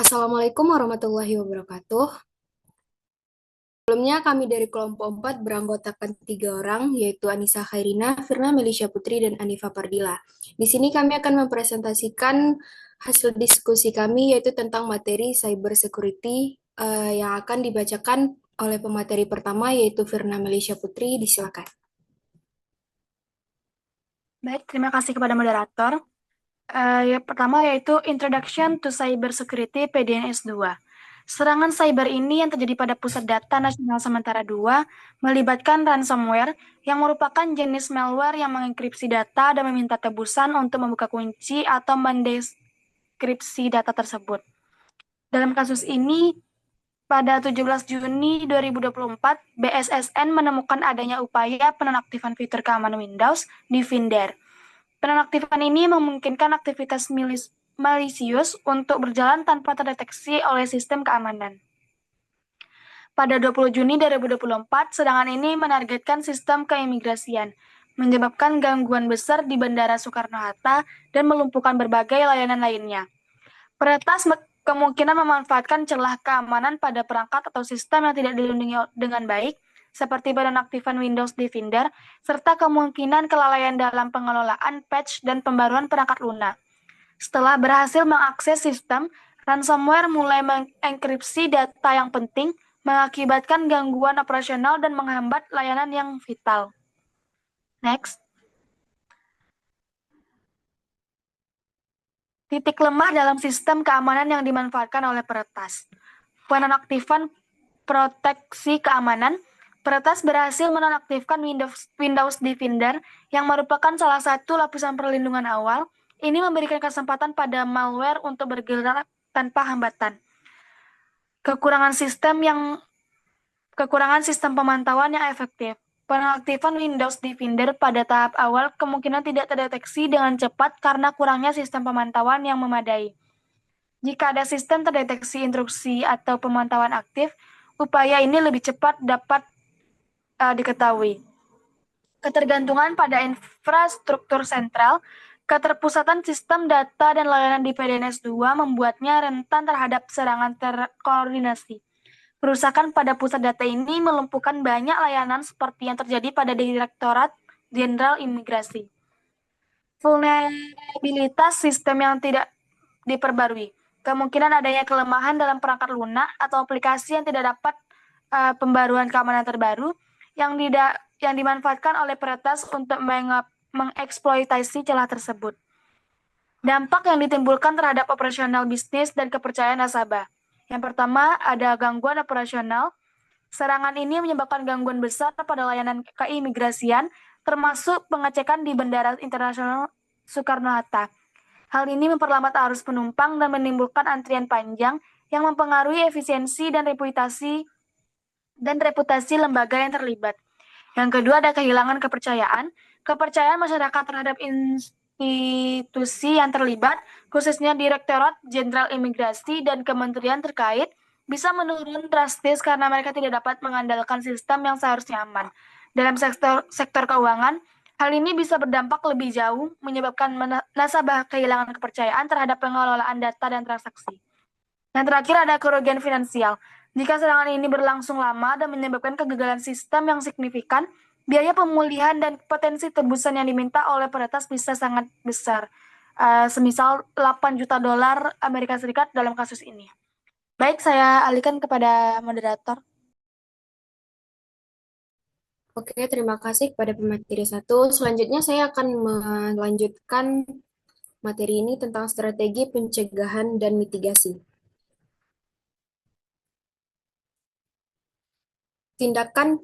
Assalamualaikum warahmatullahi wabarakatuh. Sebelumnya kami dari kelompok 4 beranggotakan 3 orang, yaitu Anissa Khairina, Firna Melisha Putri, dan Anifa Pardila. Di sini kami akan mempresentasikan hasil diskusi kami, yaitu tentang materi cyber security yang akan dibacakan oleh pemateri pertama, yaitu Firna Melisha Putri. Disilakan. Baik, terima kasih kepada moderator. Yang pertama yaitu Introduction to Cyber Security PDNS 2. Serangan cyber ini yang terjadi pada Pusat Data Nasional Sementara 2 melibatkan ransomware yang merupakan jenis malware yang mengenkripsi data dan meminta tebusan untuk membuka kunci atau mendeskripsi data tersebut. Dalam kasus ini, pada 17 Juni 2024, BSSN menemukan adanya upaya penonaktifan fitur keamanan Windows di Finder. Penonaktifan ini memungkinkan aktivitas malisius untuk berjalan tanpa terdeteksi oleh sistem keamanan. Pada 20 Juni 2024, serangan ini menargetkan sistem keimigrasian, menyebabkan gangguan besar di Bandara Soekarno-Hatta dan melumpuhkan berbagai layanan lainnya. Peretas kemungkinan memanfaatkan celah keamanan pada perangkat atau sistem yang tidak dilindungi dengan baik, seperti penonaktifan Windows Defender, serta kemungkinan kelalaian dalam pengelolaan patch dan pembaruan perangkat lunak. Setelah berhasil mengakses sistem, ransomware mulai mengenkripsi data yang penting, mengakibatkan gangguan operasional dan menghambat layanan yang vital. Next. Titik lemah dalam sistem keamanan yang dimanfaatkan oleh peretas. Penonaktifan proteksi keamanan, peretas berhasil menonaktifkan Windows Defender yang merupakan salah satu lapisan perlindungan awal. Ini memberikan kesempatan pada malware untuk bergerak tanpa hambatan. Kekurangan sistem pemantauan yang efektif. Penonaktifan Windows Defender pada tahap awal kemungkinan tidak terdeteksi dengan cepat karena kurangnya sistem pemantauan yang memadai. Jika ada sistem terdeteksi instruksi atau pemantauan aktif, upaya ini lebih cepat dapat diketahui. Ketergantungan pada infrastruktur sentral, keterpusatan sistem data dan layanan di PDNS 2 membuatnya rentan terhadap serangan terkoordinasi. Kerusakan pada pusat data ini melumpuhkan banyak layanan seperti yang terjadi pada Direktorat Jenderal Imigrasi. Vulnerabilitas sistem yang tidak diperbarui. Kemungkinan adanya kelemahan dalam perangkat lunak atau aplikasi yang tidak dapat pembaruan keamanan terbaru yang dimanfaatkan oleh peretas untuk mengeksploitasi celah tersebut. Dampak yang ditimbulkan terhadap operasional bisnis dan kepercayaan nasabah. Yang pertama, ada gangguan operasional. Serangan ini menyebabkan gangguan besar pada layanan keimigrasian, termasuk pengecekan di Bandara Internasional Soekarno-Hatta. Hal ini memperlambat arus penumpang dan menimbulkan antrian panjang yang mempengaruhi efisiensi dan reputasi lembaga yang terlibat. Yang kedua, ada kehilangan kepercayaan. Kepercayaan masyarakat terhadap institusi yang terlibat, khususnya Direktorat Jenderal Imigrasi dan kementerian terkait, bisa menurun drastis karena mereka tidak dapat mengandalkan sistem yang seharusnya aman. Dalam sektor keuangan, hal ini bisa berdampak lebih jauh, menyebabkan nasabah kehilangan kepercayaan terhadap pengelolaan data dan transaksi. Yang terakhir ada kerugian finansial. Jika serangan ini berlangsung lama dan menyebabkan kegagalan sistem yang signifikan, biaya pemulihan dan potensi tebusan yang diminta oleh peretas bisa sangat besar. Semisal 8 juta dolar Amerika Serikat dalam kasus ini. Baik, saya alihkan kepada moderator. Oke, terima kasih kepada pemateri satu. Selanjutnya saya akan melanjutkan materi ini tentang strategi pencegahan dan mitigasi. Tindakan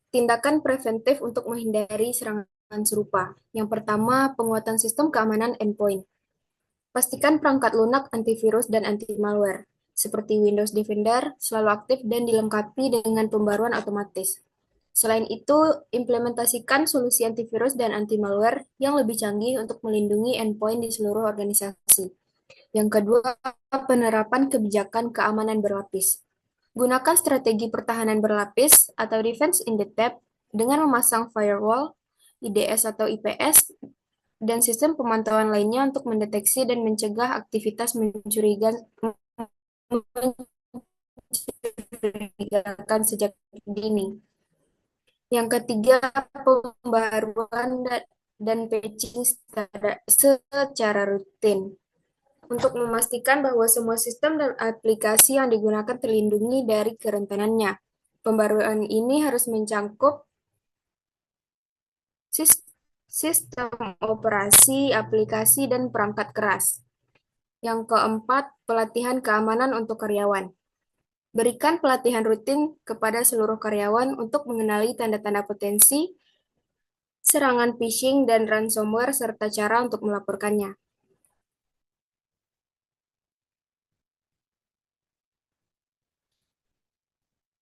tindakan preventif untuk menghindari serangan serupa. Yang pertama, penguatan sistem keamanan endpoint. Pastikan perangkat lunak, antivirus, dan anti-malware, seperti Windows Defender, selalu aktif dan dilengkapi dengan pembaruan otomatis. Selain itu, implementasikan solusi antivirus dan anti-malware yang lebih canggih untuk melindungi endpoint di seluruh organisasi. Yang kedua, penerapan kebijakan keamanan berlapis. Gunakan strategi pertahanan berlapis atau defense in the depth dengan memasang firewall, IDS atau IPS, dan sistem pemantauan lainnya untuk mendeteksi dan mencegah aktivitas mencurigakan mencurigakan sejak dini. Yang ketiga, pembaruan dan patching secara rutin untuk memastikan bahwa semua sistem dan aplikasi yang digunakan terlindungi dari kerentanannya. Pembaruan ini harus mencangkup sistem operasi, aplikasi, dan perangkat keras. Yang keempat, pelatihan keamanan untuk karyawan. Berikan pelatihan rutin kepada seluruh karyawan untuk mengenali tanda-tanda potensi, serangan phishing dan ransomware, serta cara untuk melaporkannya.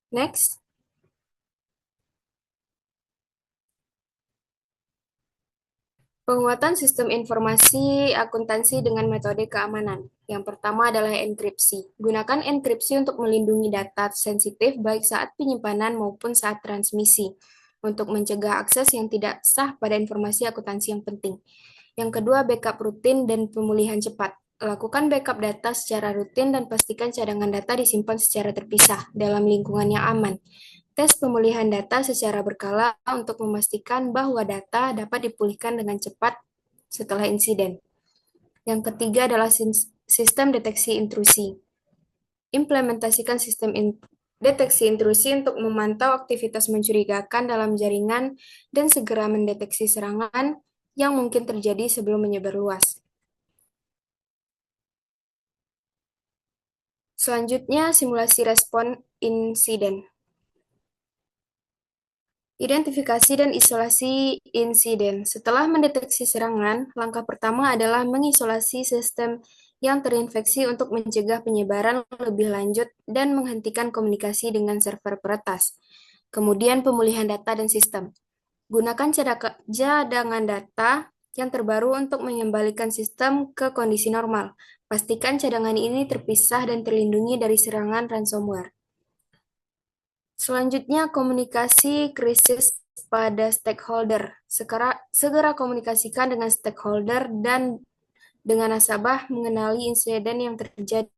Next, penguatan sistem informasi akuntansi dengan metode keamanan. Yang pertama adalah enkripsi. Gunakan enkripsi untuk melindungi data sensitif baik saat penyimpanan maupun saat transmisi untuk mencegah akses yang tidak sah pada informasi akuntansi yang penting. Yang kedua, backup rutin dan pemulihan cepat. Lakukan backup data secara rutin dan pastikan cadangan data disimpan secara terpisah dalam lingkungan yang aman. Tes pemulihan data secara berkala untuk memastikan bahwa data dapat dipulihkan dengan cepat setelah insiden. Yang ketiga adalah sistem deteksi intrusi. Implementasikan sistem deteksi intrusi untuk memantau aktivitas mencurigakan dalam jaringan dan segera mendeteksi serangan yang mungkin terjadi sebelum menyebar luas. Selanjutnya, simulasi respon insiden. Identifikasi dan isolasi insiden. Setelah mendeteksi serangan, langkah pertama adalah mengisolasi sistem yang terinfeksi untuk mencegah penyebaran lebih lanjut dan menghentikan komunikasi dengan server peretas. Kemudian pemulihan data dan sistem. Gunakan cadangan data yang terbaru untuk mengembalikan sistem ke kondisi normal. Pastikan cadangan ini terpisah dan terlindungi dari serangan ransomware. Selanjutnya, komunikasi krisis pada stakeholder. Segera komunikasikan dengan stakeholder dan dengan nasabah mengenali insiden yang terjadi.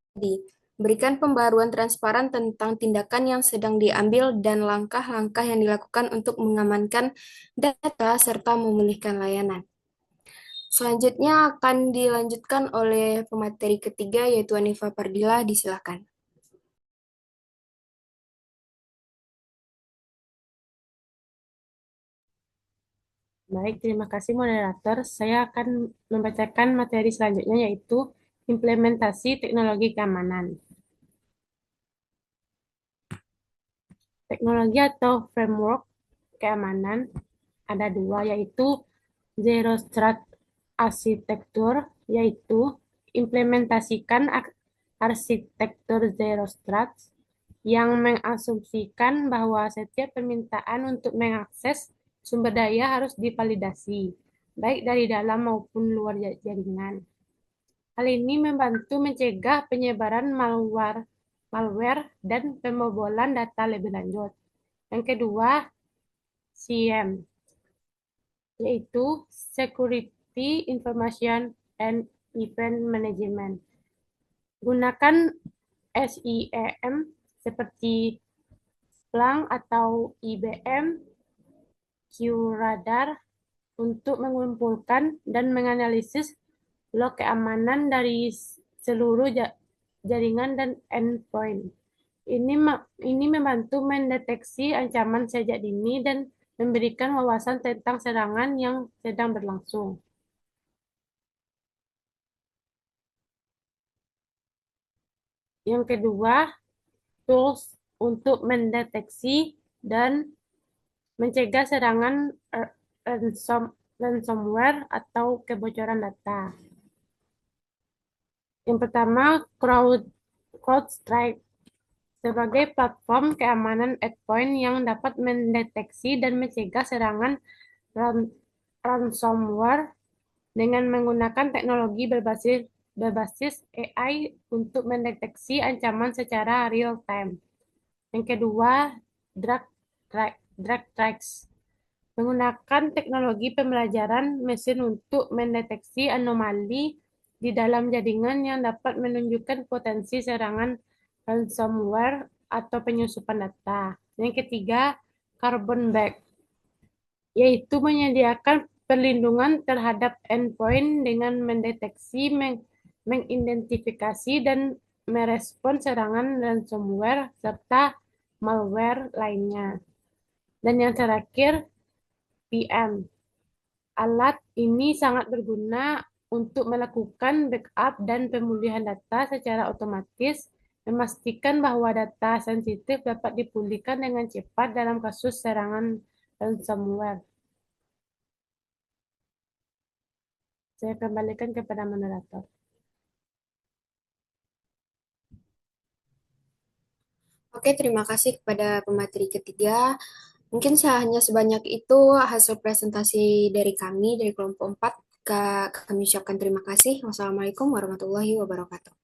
Berikan pembaruan transparan tentang tindakan yang sedang diambil dan langkah-langkah yang dilakukan untuk mengamankan data serta memulihkan layanan. Selanjutnya akan dilanjutkan oleh pemateri ketiga yaitu Anifa Pardila, disilakan. Baik, terima kasih moderator. Saya akan membacakan materi selanjutnya yaitu implementasi teknologi keamanan. Teknologi atau framework keamanan ada dua, yaitu Zero Trust Architecture, yaitu implementasikan arsitektur Zero Trust yang mengasumsikan bahwa setiap permintaan untuk mengakses sumber daya harus divalidasi, baik dari dalam maupun luar jaringan. Hal ini membantu mencegah penyebaran malware dan pembobolan data lebih lanjut. Yang kedua, SIEM, yaitu Security Information and Event Management. Gunakan SIEM seperti Splunk atau IBM QRadar untuk mengumpulkan dan menganalisis log keamanan dari seluruh jaringan dan endpoint. Ini membantu mendeteksi ancaman sejak dini dan memberikan wawasan tentang serangan yang sedang berlangsung. Yang kedua, tools untuk mendeteksi dan mencegah serangan ransomware atau kebocoran data. Yang pertama, CrowdStrike sebagai platform keamanan endpoint yang dapat mendeteksi dan mencegah serangan ransomware dengan menggunakan teknologi berbasis AI untuk mendeteksi ancaman secara real time. Yang kedua, DrugTrax menggunakan teknologi pembelajaran mesin untuk mendeteksi anomali di dalam jaringan yang dapat menunjukkan potensi serangan ransomware atau penyusupan data. Yang ketiga, carbon back, yaitu menyediakan perlindungan terhadap endpoint dengan mendeteksi, mengidentifikasi, dan merespons serangan ransomware serta malware lainnya. Dan yang terakhir, PM. Alat ini sangat berguna untuk melakukan backup dan pemulihan data secara otomatis, memastikan bahwa data sensitif dapat dipulihkan dengan cepat dalam kasus serangan ransomware. Saya kembalikan kepada moderator. Oke, terima kasih kepada pemateri ketiga. Mungkin hanya sebanyak itu hasil presentasi dari kami, dari kelompok 4. Kami ucapkan terima kasih. Wassalamualaikum warahmatullahi wabarakatuh.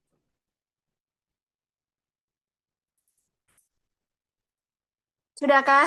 Sudahkah?